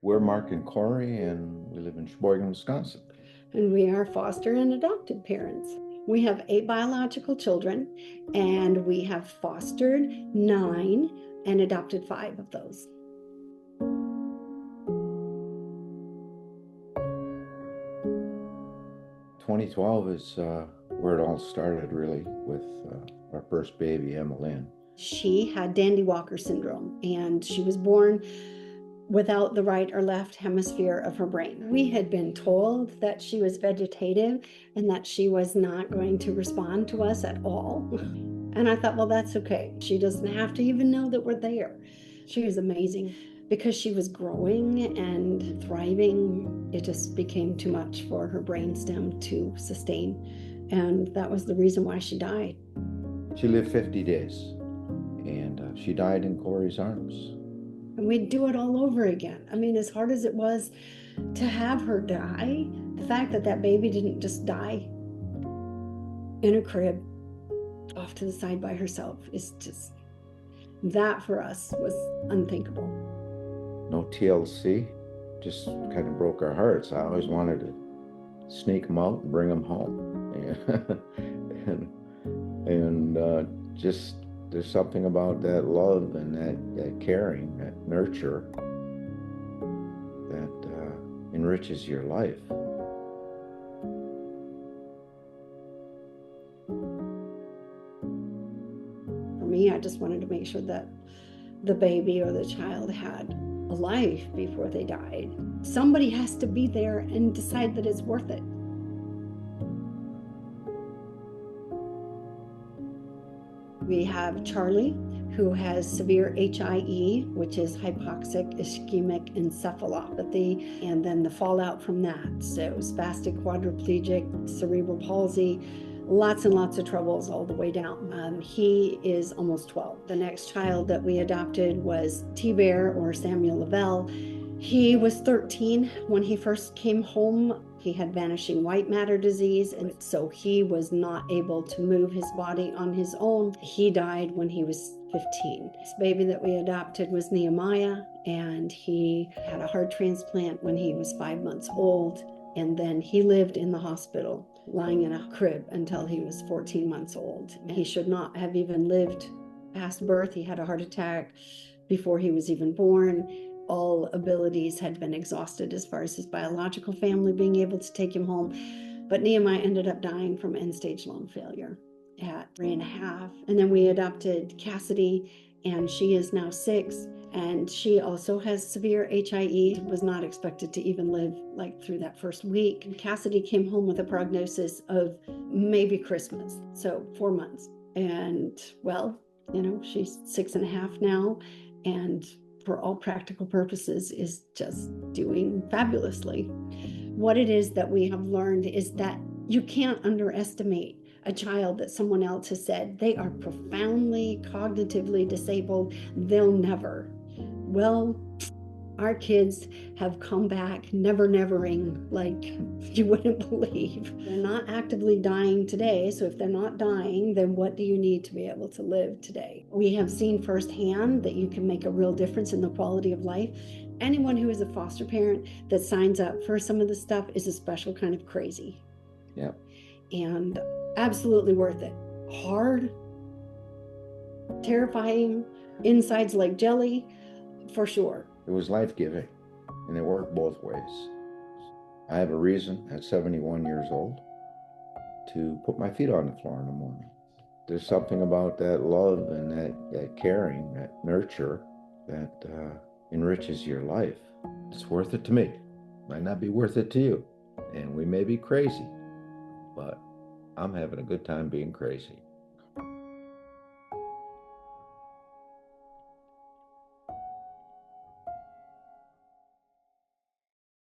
We're Mark and Cory, and we live in Sheboygan, Wisconsin. And we are foster and adopted parents. We have 8 biological children, and we have fostered 9 and adopted 5 of those. Twenty 2012 is where it all started, really, with our first baby, Emmeline. She had Dandy Walker syndrome, and she was born without the right or left hemisphere of her brain. We had been told that she was vegetative and that she was not going to respond to us at all. And I thought, well, that's okay. She doesn't have to even know that we're there. She was amazing. Because she was growing and thriving, it just became too much for her brainstem to sustain. And that was the reason why she died. She lived 50 days, and she died in Cory's arms. And we'd do it all over again. I mean, as hard as it was to have her die, the fact that that baby didn't just die in a crib off to the side by herself is just, that for us was unthinkable. No TLC, just kind of broke our hearts. I always wanted to sneak them out and bring them home. and just there's something about that love and that caring, that nurture that enriches your life. For me, I just wanted to make sure that the baby or the child had a life before they died. Somebody has to be there and decide that it's worth it. We have Charlie, who has severe HIE, which is hypoxic ischemic encephalopathy, and then the fallout from that. So spastic quadriplegic, cerebral palsy, lots and lots of troubles all the way down. He is almost 12. The next child that we adopted was T-Bear, or Samuel Lavelle. He was 13 when he first came home. He had vanishing white matter disease, and so he was not able to move his body on his own. He died when he was 15. This baby that we adopted was Nehemiah, and he had a heart transplant when he was 5 months old, and then he lived in the hospital, lying in a crib until he was 14 months old. He should not have even lived past birth. He had a heart attack before he was even born. All abilities had been exhausted as far as his biological family being able to take him home. But Nehemiah ended up dying from end-stage lung failure at 3.5. And then we adopted Cassidy, and she is now 6. And she also has severe HIE, was not expected to even live through that first week. And Cassidy came home with a prognosis of maybe Christmas, so 4 months. And well, she's 6.5 now, and for all practical purposes is just doing fabulously. What it is that we have learned is that you can't underestimate a child that someone else has said they are profoundly cognitively disabled, they'll never. Well, our kids have come back nevering like you wouldn't believe. They're not actively dying today, so if they're not dying, then what do you need to be able to live today? We have seen firsthand that you can make a real difference in the quality of life. Anyone who is a foster parent that signs up for some of this stuff is a special kind of crazy. Yeah. And absolutely worth it. Hard, terrifying, insides like jelly, for sure. It was life-giving, and it worked both ways. I have a reason at 71 years old to put my feet on the floor in the morning. There's something about that love and that caring, that nurture that enriches your life. It's worth it to me. Might not be worth it to you, and we may be crazy, but I'm having a good time being crazy.